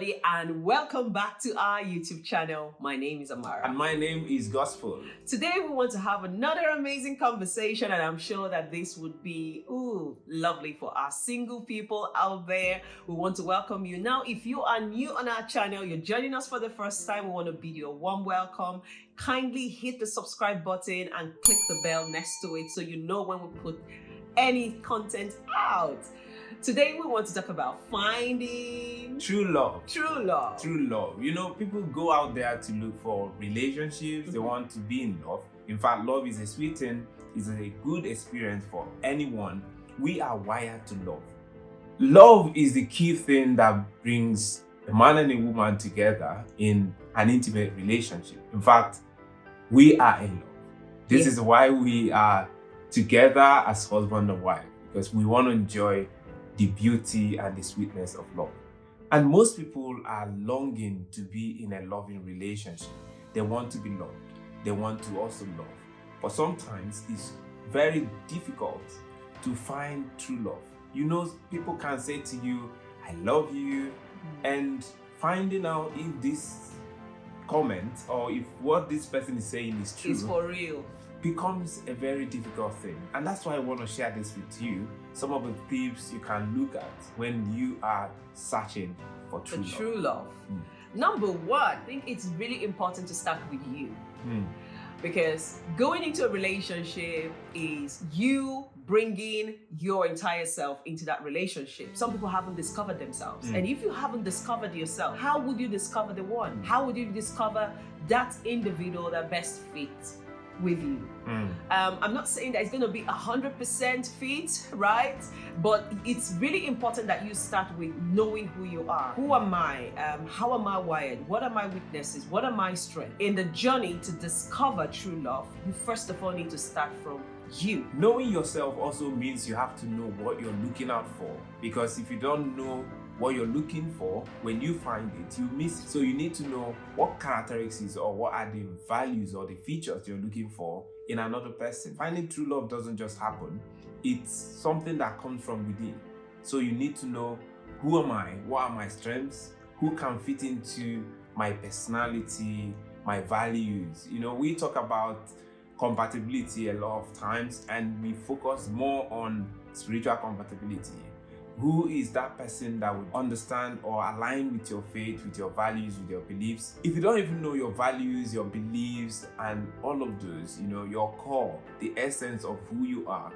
everybody, and welcome back to our YouTube channel. My name is Amara. And my name is Gospel. Today we want to have another amazing conversation, and I'm sure that this would be lovely for our single people out there. We want to welcome you. Now, if you are new on our channel, you're joining us for the first time, we want to bid you a warm welcome. Kindly hit the subscribe button and click the bell next to it so you know when we put any content out. Today we want to talk about finding True love. True love. True love. You know, people go out there to look for relationships. They want to be in love. In fact, love is a sweet thing. It's a good experience for anyone. We are wired to love. Love is the key thing that brings a man and a woman together in an intimate relationship. In fact, we are in love. This is why we are together as husband and wife, because we want to enjoy the beauty and the sweetness of love. And most people are longing to be in a loving relationship. They want to be loved. They want to also love. But sometimes it's very difficult to find true love. You know, people can say to you, I love you, and finding out if this comment or if what this person is saying is true It's for real. becomes a very difficult thing. And that's why I want to share this with you. Some of the tips you can look at when you are searching for true love. True love. Number one, I think it's really important to start with you. Because going into a relationship is you bringing your entire self into that relationship. Some people haven't discovered themselves. And if you haven't discovered yourself, how would you discover the one? How would you discover that individual that best fits with you? I'm not saying that it's going to be 100% fit, right? But it's really important that you start with knowing who you are. Who am I? How am I wired? What are my weaknesses? What are my strengths? In the journey to discover true love, you first of all need to start from you. Knowing yourself also means you have to know what you're looking out for. Because if you don't know what you're looking for, when you find it, you miss it. So you need to know what characteristics or what are the values or the features you're looking for in another person. Finding true love doesn't just happen. It's something that comes from within. So you need to know, who am I? What are my strengths? Who can fit into my personality, my values? You know, we talk about compatibility a lot of times, and we focus more on spiritual compatibility. Who is that person that would understand or align with your faith, with your values, with your beliefs? If you don't even know your values, your beliefs, and all of those, you know, your core, the essence of who you are,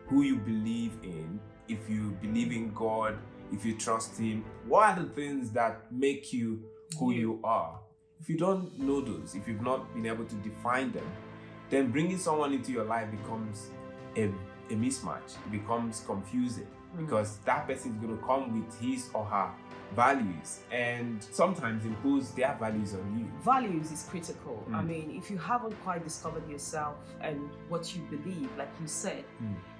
who you believe in, if you believe in God, if you trust Him, what are the things that make you who you are? If you don't know those, if you've not been able to define them, then bringing someone into your life becomes a mismatch. It becomes confusing. Because that person is going to come with his or her values and sometimes impose their values on you. Values is critical. I mean, if you haven't quite discovered yourself and what you believe, like you said,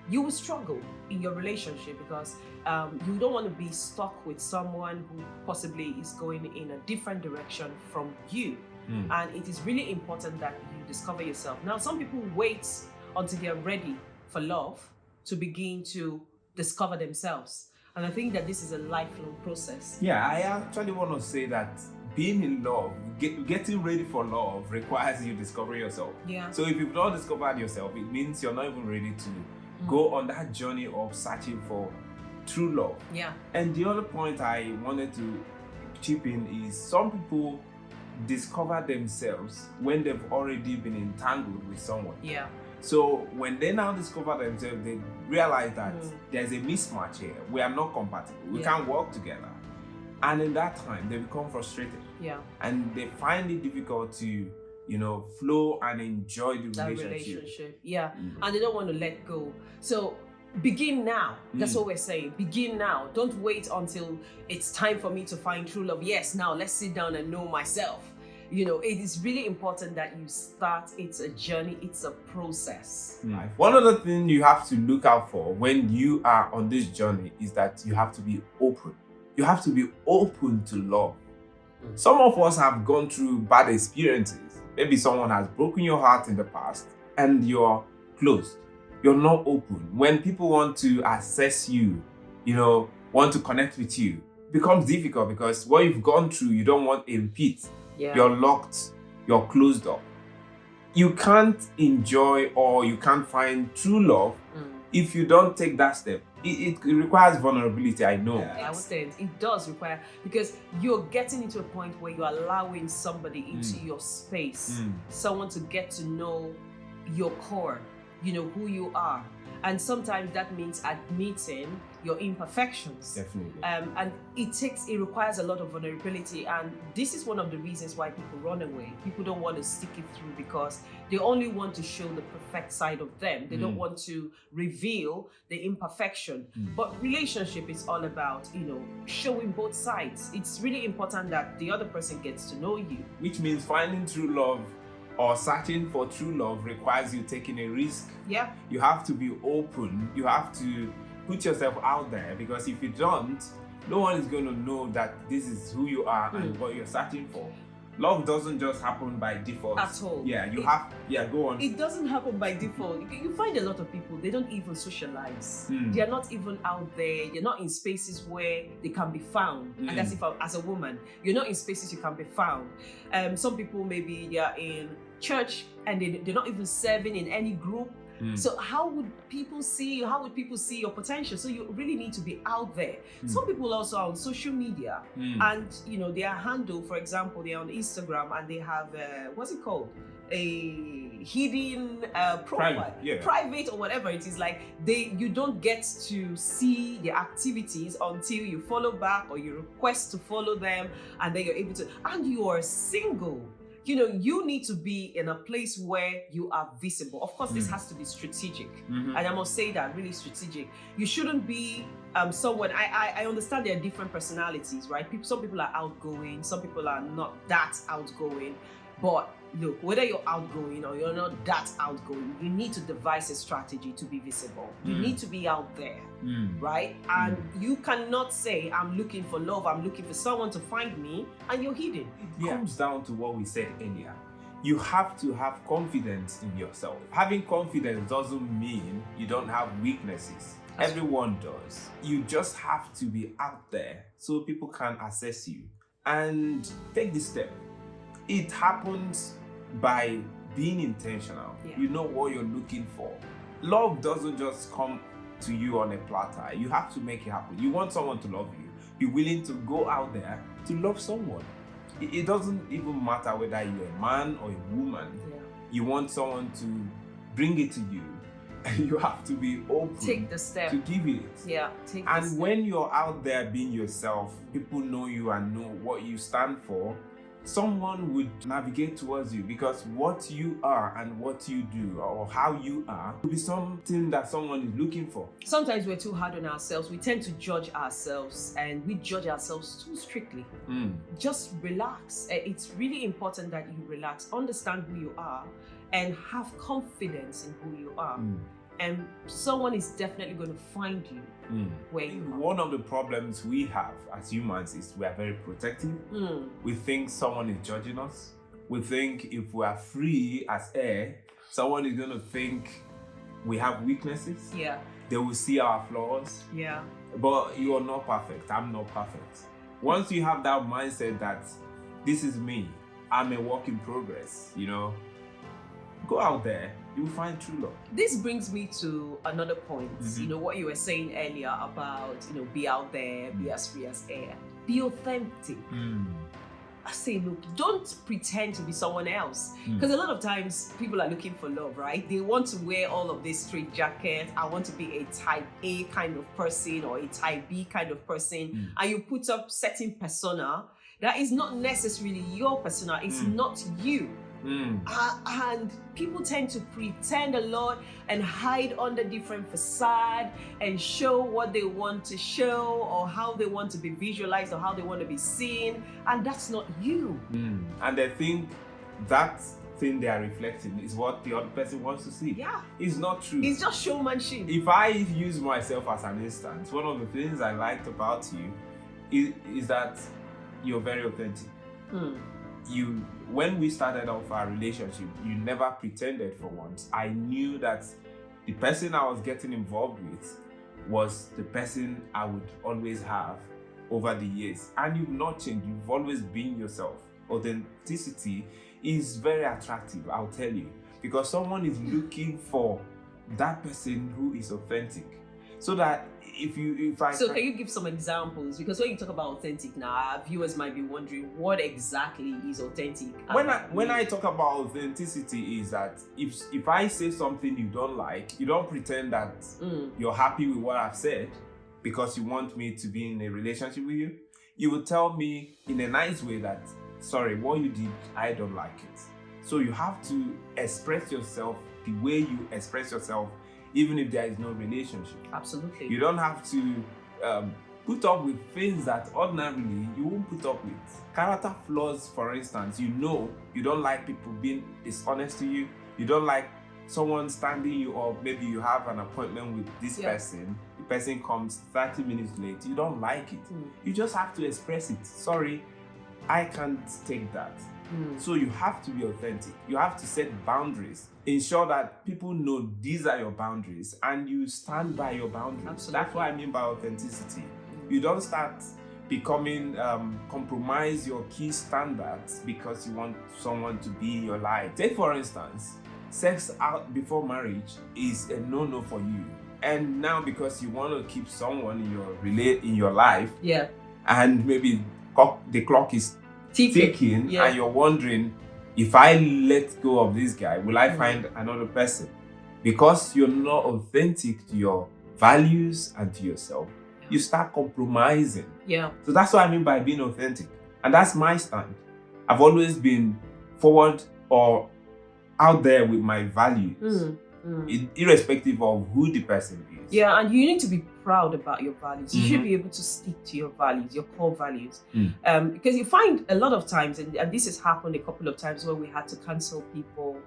you will struggle in your relationship because you don't want to be stuck with someone who possibly is going in a different direction from you. And it is really important that you discover yourself. Now, some people wait until they're ready for love to begin to discover themselves, and I think that this is a lifelong process. Yeah, I actually want to say that being in love, getting ready for love requires you discovering yourself. Yeah. So if you've not discovered yourself, it means you're not even ready to go on that journey of searching for true love. Yeah. And the other point I wanted to chip in is some people discover themselves when they've already been entangled with someone. Yeah. So when they now discover themselves, they realize that there's a mismatch here. We are not compatible. We can't work together. And in that time, they become frustrated. Yeah. And they find it difficult to, you know, flow and enjoy the relationship. Yeah. And they don't want to let go. So begin now. That's what we're saying. Begin now. Don't wait until it's time for me to find true love. Yes, now let's sit down and know myself. You know, it is really important that you start. It's a journey. It's a process. One other thing you have to look out for when you are on this journey is that you have to be open. You have to be open to love. Some of us have gone through bad experiences. Maybe someone has broken your heart in the past and you're closed. You're not open. When people want to assess you, you know, want to connect with you, becomes difficult because what you've gone through, you don't want to repeat. Yeah. You're locked, you're closed up. You can't enjoy or you can't find true love if you don't take that step. It requires vulnerability, I know. I would say it does require, because you're getting into a point where you're allowing somebody into your space, someone to get to know your core, who you are. And sometimes that means admitting your imperfections. Definitely. And it requires a lot of vulnerability. And this is one of the reasons why people run away. People don't want to stick it through because they only want to show the perfect side of them. They don't want to reveal the imperfection. But relationship is all about, showing both sides. It's really important that the other person gets to know you. Which means finding true love or searching for true love requires you taking a risk. Yeah. You have to be open. You have to put yourself out there, because if you don't, no one is going to know that this is who you are and what you're searching for. Love doesn't just happen by default. At all. Yeah, go on. It doesn't happen by default. You find a lot of people, they don't even socialize. They are not even out there. You're not in spaces where they can be found. And that's as a woman, you're not in spaces you can be found. Some people, maybe they are in church and they're not even serving in any group. So how would people see you? How would people see your potential? So you really need to be out there. Some people also are on social media and their handle, for example, they're on Instagram and they have what's it called? A hidden profile, private or whatever it is. Like you don't get to see the activities until you follow back or you request to follow them, and then you're able to. And you are single. You need to be in a place where you are visible. Of course, this has to be strategic. And I must say that, really strategic. You shouldn't be someone, I understand there are different personalities, right? Some people are outgoing, some people are not that outgoing. But look, whether you're outgoing or you're not that outgoing, you need to devise a strategy to be visible. You need to be out there, right? And you cannot say, I'm looking for love, I'm looking for someone to find me, and you're hidden. It comes down to what we said earlier. You have to have confidence in yourself. Having confidence doesn't mean you don't have weaknesses. Everyone does. You just have to be out there so people can assess you and take this step. It happens by being intentional. You know what you're looking for. Love doesn't just come to you on a platter. You have to make it happen. You want someone to love you. Be willing to go out there to love someone. It doesn't even matter whether you're a man or a woman. You want someone to bring it to you. You have to be open. Take the step to give it. Take and the step. When you're out there being yourself, people know you and know what you stand for. Someone would navigate towards you, because what you are and what you do or how you are will be something that someone is looking for. Sometimes we're too hard on ourselves. We tend to judge ourselves, and we judge ourselves too strictly. Just relax. It's really important that you relax, understand who you are, and have confidence in who you are. And someone is definitely going to find you where you are. One of the problems we have as humans is we are very protective. We think someone is judging us. We think if we are free as air, someone is going to think we have weaknesses. They will see our flaws. But you are not perfect. I'm not perfect. Once you have that mindset that this is me, I'm a work in progress, go out there. You will find true love. This brings me to another point. What you were saying earlier about, be out there, be as free as air, be authentic. I say, look, don't pretend to be someone else. Because a lot of times people are looking for love, right? They want to wear all of this straight jacket. I want to be a type A kind of person or a type B kind of person. And you put up certain persona that is not necessarily your persona. It's not you. And people tend to pretend a lot and hide under different facade and show what they want to show or how they want to be visualized or how they want to be seen, and that's not you. And they think that thing they are reflecting is what the other person wants to see. It's not true. It's just showmanship. If I use myself as an instance, one of the things I liked about you is that you're very authentic. When we started off our relationship, you never pretended for once. I knew that the person I was getting involved with was the person I would always have over the years and you've not changed, you've always been yourself. Authenticity is very attractive, I'll tell you, because someone is looking for that person who is authentic. So that can you give some examples? Because when you talk about authentic now, our viewers might be wondering what exactly is authentic. When I talk about authenticity is that if I say something you don't like, you don't pretend that you're happy with what I've said because you want me to be in a relationship with you. You will tell me in a nice way that, sorry, what you did, I don't like it. So you have to express yourself the way you express yourself, even if there is no relationship. Absolutely. You don't have to put up with things that ordinarily you won't put up with. Character flaws, for instance, you don't like people being dishonest to you. You don't like someone standing you up. Maybe you have an appointment with this person. The person comes 30 minutes late. You don't like it. You just have to express it. Sorry, I can't take that. So you have to be authentic. You have to set boundaries. Ensure that people know these are your boundaries and you stand by your boundaries. Absolutely. That's what I mean by authenticity. You don't start becoming compromise your key standards because you want someone to be in your life. Take for instance, sex out before marriage is a no-no for you. And now because you want to keep someone in your life, and maybe the clock is ticking and you're wondering, if I let go of this guy, will I find another person? Because you're not authentic to your values and to yourself, you start compromising. So that's what I mean by being authentic. And that's my stand. I've always been forward or out there with my values, irrespective of who the person is. Yeah, and you need to be proud about your values. You should be able to stick to your values, your core values. Because you find a lot of times, and this has happened a couple of times where we had to cancel people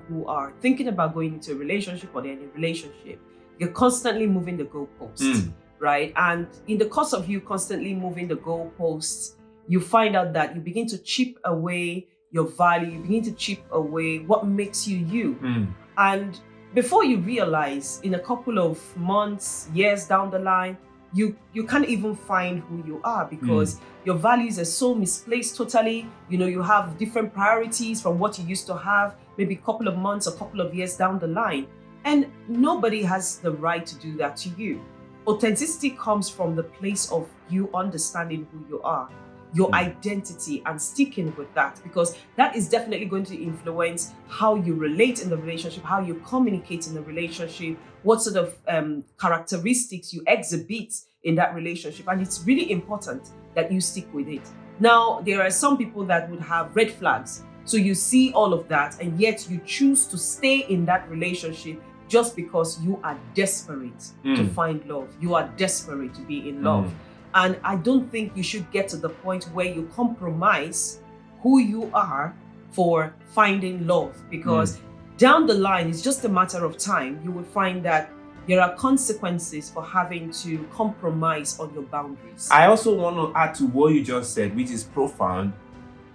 who are thinking about going into a relationship or they're in a relationship. You're constantly moving the goalposts, right? And in the course of you constantly moving the goalposts, you find out that you begin to chip away your value, you begin to chip away what makes you you. And before you realize, in a couple of months, years down the line, you can't even find who you are because your values are so misplaced totally. You have different priorities from what you used to have maybe a couple of months, a couple of years down the line. And nobody has the right to do that to you. Authenticity comes from the place of you understanding who you are, your identity, and sticking with that, because that is definitely going to influence how you relate in the relationship, how you communicate in the relationship, what sort of characteristics you exhibit in that relationship. And it's really important that you stick with it. Now, there are some people that would have red flags. So you see all of that, and yet you choose to stay in that relationship just because you are desperate to find love. You are desperate to be in love. And I don't think you should get to the point where you compromise who you are for finding love, because down the line, it's just a matter of time. You will find that there are consequences for having to compromise on your boundaries. I also want to add to what you just said, which is profound.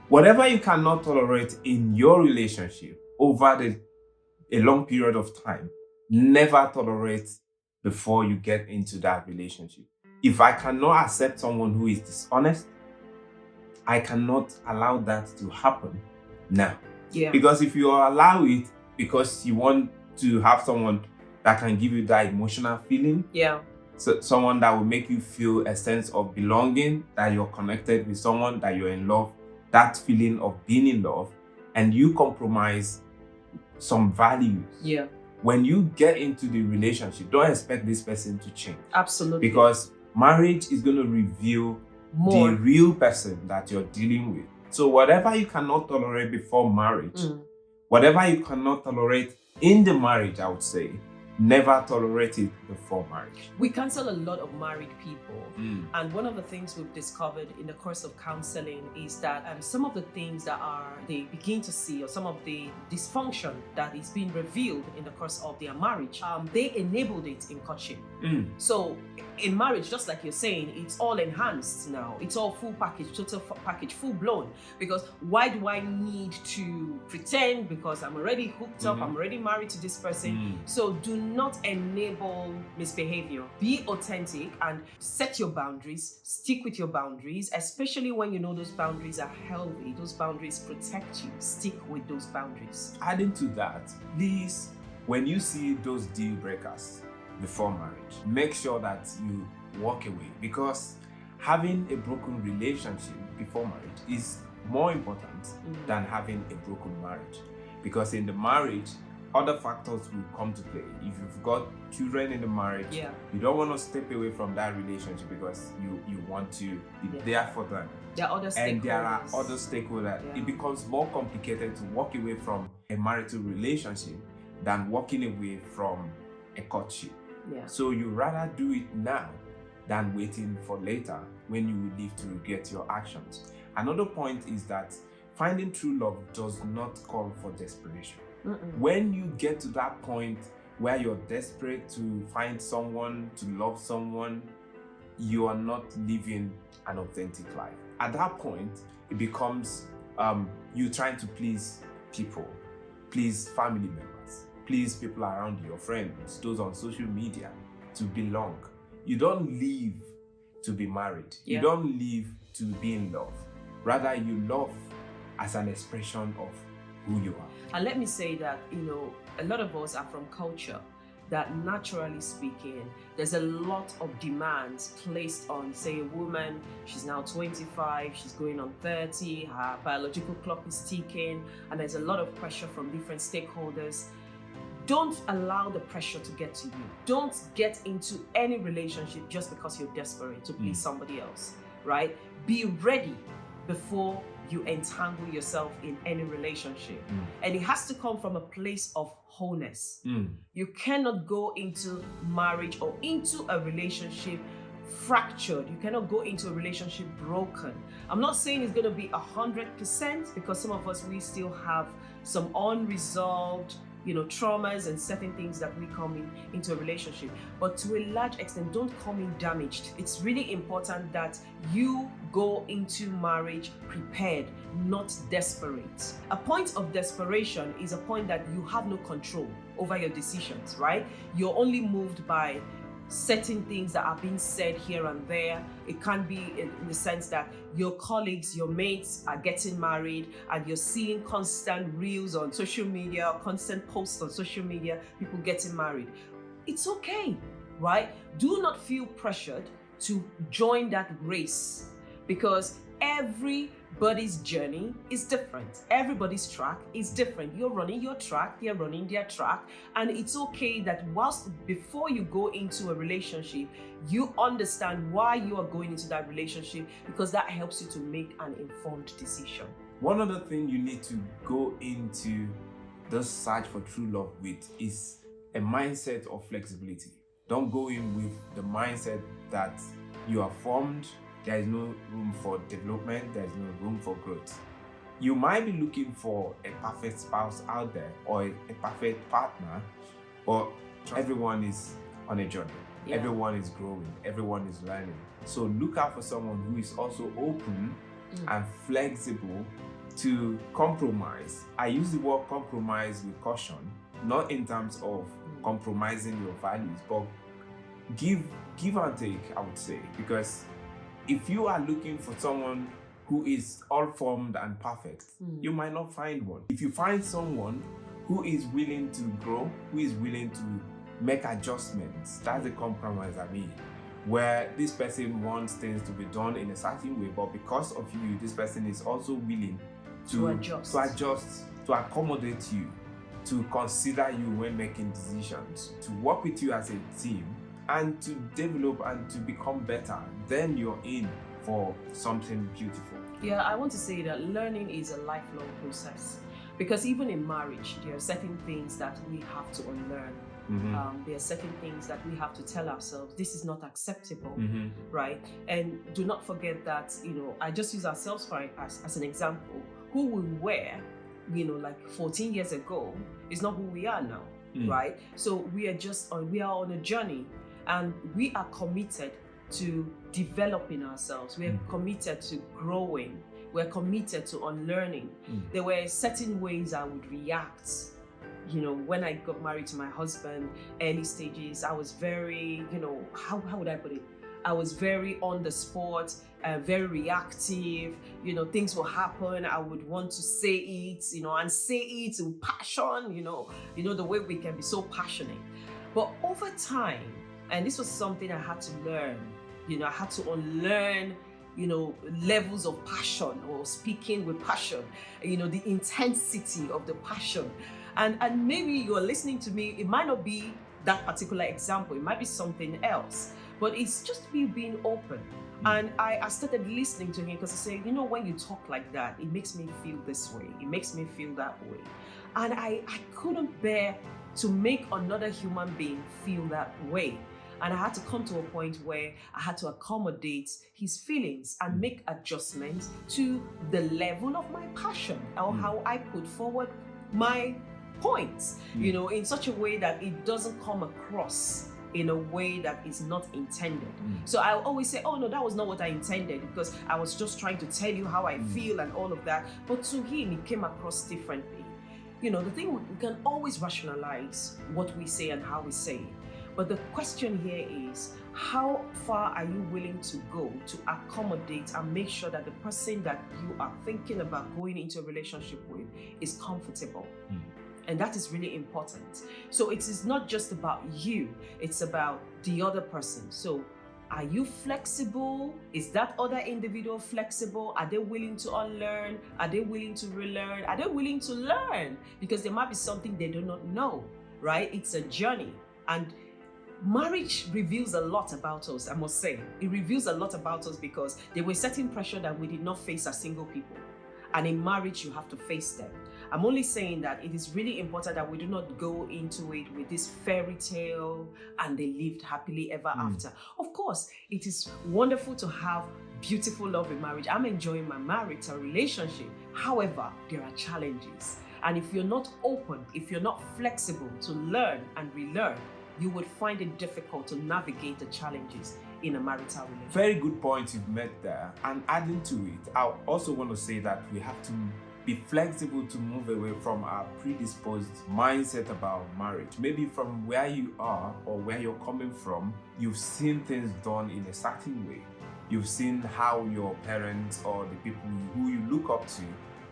Whatever you cannot tolerate in your relationship over a long period of time, never tolerate before you get into that relationship. If I cannot accept someone who is dishonest, I cannot allow that to happen now. Because if you allow it because you want to have someone that can give you that emotional feeling, so someone that will make you feel a sense of belonging, that you're connected with someone, that you're in love, that feeling of being in love, and you compromise some values. When you get into the relationship, don't expect this person to change. Absolutely. Because marriage is going to reveal the real person that you're dealing with. So whatever you cannot tolerate before marriage, whatever you cannot tolerate in the marriage, I would say, never tolerate it before marriage. We counsel a lot of married people, and one of the things we've discovered in the course of counseling is that some of the things that they begin to see, or some of the dysfunction that is being revealed in the course of their marriage, they enabled it in courtship. So in marriage, just like you're saying, it's all enhanced now. It's all full package, total package, full blown. Because why do I need to pretend? Because I'm already hooked up, I'm already married to this person. So do not enable misbehavior. Be authentic and set your boundaries, stick with your boundaries, especially when you know those boundaries are healthy, those boundaries protect you. Stick with those boundaries. Adding to that, please, when you see those deal breakers before marriage, make sure that you walk away, because having a broken relationship before marriage is more important than having a broken marriage. Because in the marriage, other factors will come to play. If you've got children in the marriage, you don't want to step away from that relationship because you want to be there for them. There are other stakeholders. And there are other stakeholders. It becomes more complicated to walk away from a marital relationship than walking away from a courtship. So you rather do it now than waiting for later when you will live to regret your actions. Another point is that finding true love does not call for desperation. When you get to that point where you're desperate to find someone, to love someone, you are not living an authentic life. At that point, it becomes you trying to please people, please family members, please people around you, your friends, those on social media, to belong. You don't live to be married. You don't live to be in love. Rather, you love as an expression of who you are. And let me say that, a lot of us are from culture that, naturally speaking, there's a lot of demands placed on, say, a woman. She's now 25, she's going on 30, her biological clock is ticking, and there's a lot of pressure from different stakeholders. Don't allow the pressure to get to you. Don't get into any relationship just because you're desperate to please somebody else, right? Be ready before you entangle yourself in any relationship. And it has to come from a place of wholeness. You cannot go into marriage or into a relationship fractured. You cannot go into a relationship broken. I'm not saying it's going to be 100%, because some of us, we still have some unresolved traumas and certain things that we come into a relationship. But to a large extent, don't come in damaged. It's really important that you go into marriage prepared, not desperate. A point of desperation is a point that you have no control over your decisions, right? You're only moved by certain things that are being said here and there. It can be in the sense that your colleagues, your mates are getting married, and you're seeing constant reels on social media, or constant posts on social media, people getting married. It's okay, right? Do not feel pressured to join that race, because everybody's journey is different. Everybody's track is different. You're running your track, they're running their track. And it's okay that before you go into a relationship, you understand why you are going into that relationship, because that helps you to make an informed decision. One other thing you need to go into the search for true love with is a mindset of flexibility. Don't go in with the mindset that you are formed, there is no room for development, there is no room for growth. You might be looking for a perfect spouse out there, or a perfect partner, but everyone is on a journey. Everyone is growing, everyone is learning. So look out for someone who is also open and flexible to compromise. I use the word compromise with caution, not in terms of compromising your values, but give and take, I would say. Because if you are looking for someone who is all formed and perfect, you might not find one. If you find someone who is willing to grow, who is willing to make adjustments, that's a compromise, where this person wants things to be done in a certain way, but because of you, this person is also willing to adjust, to accommodate you, to consider you when making decisions, to work with you as a team, and to develop and to become better. Then you're in for something beautiful. Yeah, I want to say that learning is a lifelong process, because even in marriage, there are certain things that we have to unlearn. There are certain things that we have to tell ourselves, this is not acceptable, right? And do not forget that, I just use ourselves as an example. Who we were, like 14 years ago is not who we are now, right? So we are on a journey, and we are committed to developing ourselves. We are committed to growing. We're committed to unlearning. There were certain ways I would react when I got married to my husband, early stages, I was very, how would I put it? I was very on the spot, very reactive. Things will happen. I would want to say it, and say it with passion, the way we can be so passionate. But over time, and this was something I had to learn, I had to unlearn, levels of passion or speaking with passion, the intensity of the passion. And maybe you're listening to me, it might not be that particular example, it might be something else, but it's just me being open. And I started listening to him because he said, when you talk like that, it makes me feel this way, it makes me feel that way. And I couldn't bear to make another human being feel that way. And I had to come to a point where I had to accommodate his feelings and make adjustments to the level of my passion or how I put forward my points, in such a way that it doesn't come across in a way that is not intended. So I always say, oh no, that was not what I intended, because I was just trying to tell you how I feel and all of that. But to him, it came across differently. The thing, we can always rationalize what we say and how we say it. But the question here is, how far are you willing to go to accommodate and make sure that the person that you are thinking about going into a relationship with is comfortable? And that is really important. So it is not just about you, it's about the other person. So are you flexible? Is that other individual flexible? Are they willing to unlearn? Are they willing to relearn? Are they willing to learn? Because there might be something they do not know, right? It's a journey. And marriage reveals a lot about us, I must say. It reveals a lot about us because there were certain pressure that we did not face as single people. And in marriage, you have to face them. I'm only saying that it is really important that we do not go into it with this fairy tale and they lived happily ever after. Of course, it is wonderful to have beautiful love in marriage. I'm enjoying my marital relationship. However, there are challenges. And if you're not open, if you're not flexible to learn and relearn, you would find it difficult to navigate the challenges in a marital relationship. Very good point you've made there. And adding to it, I also want to say that we have to be flexible to move away from our predisposed mindset about marriage. Maybe from where you are or where you're coming from, you've seen things done in a certain way. You've seen how your parents or the people who you look up to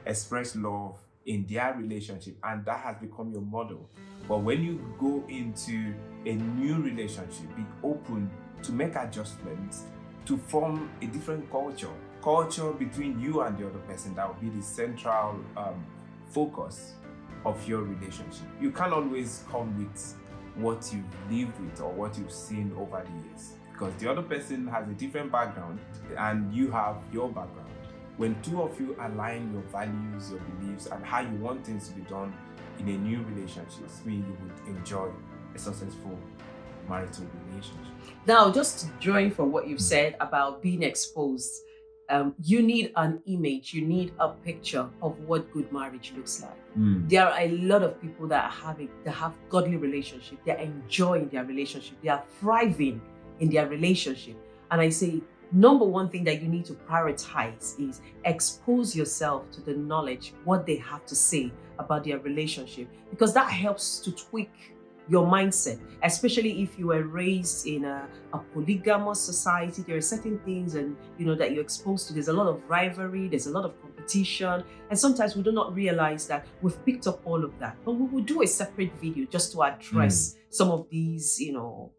express love in their relationship, and that has become your model. But when you go into a new relationship, be open to make adjustments to form a different culture between you and the other person. That will be the central focus of your relationship. You can't always come with what you've lived with or what you've seen over the years, because the other person has a different background and you have your background. When two of you align your values, your beliefs, and how you want things to be done in a new relationship, you would enjoy a successful marital relationship. Now, just drawing from what you've said about being exposed, you need an image, you need a picture of what good marriage looks like. There are a lot of people that have godly relationship, they're enjoying their relationship, they are thriving in their relationship. And I say, number one thing that you need to prioritize is expose yourself to the knowledge, what they have to say about their relationship, because that helps to tweak your mindset, especially if you were raised in a polygamous society. There are certain things and that you're exposed to. There's a lot of rivalry, there's a lot of competition, and sometimes we do not realize that we've picked up all of that. But we will do a separate video just to address some of these,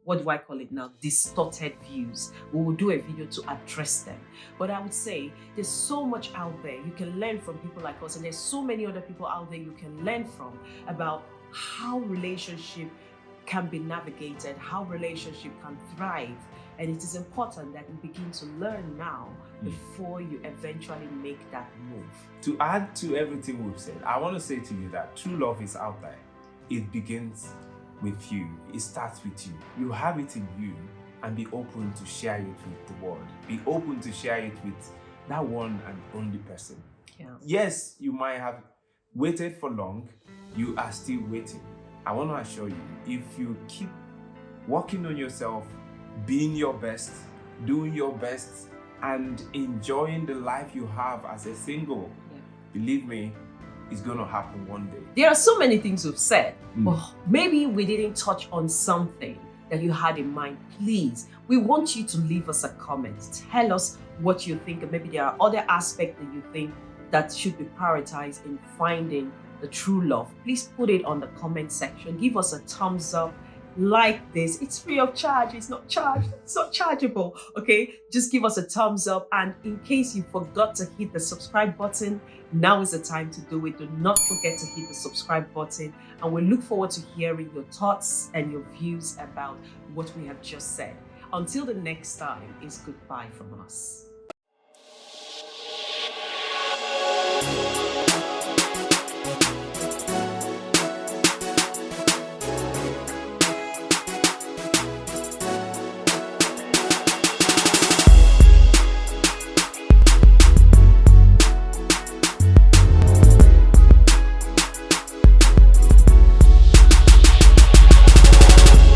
what do I call it now, distorted views. We will do a video to address them. But I would say there's so much out there you can learn from people like us, and there's so many other people out there you can learn from about how relationship can be navigated, how relationship can thrive. And it is important that you begin to learn now before you eventually make that move. To add to everything we've said, I want to say to you that true love is out there. It begins with you. It starts with you. You have it in you, and be open to share it with the world. Be open to share it with that one and only person. Yeah. Yes, you might have waited for long. You are still waiting. I want to assure you, if you keep working on yourself, being your best, doing your best, and enjoying the life you have as a single, believe me, it's going to happen one day. There are so many things we've said, but maybe we didn't touch on something that you had in mind. Please, we want you to leave us a comment. Tell us what you think, and maybe there are other aspects that you think that should be prioritized in finding the true love. Please put it on the comment section. Give us a thumbs up. Like this. It's free of charge. It's not charged. It's not chargeable. Okay, just give us a thumbs up, and in case you forgot to hit the subscribe button, now is the time to do it. Do not forget to hit the subscribe button, and we look forward to hearing your thoughts and your views about what we have just said. Until the next time, is goodbye from us.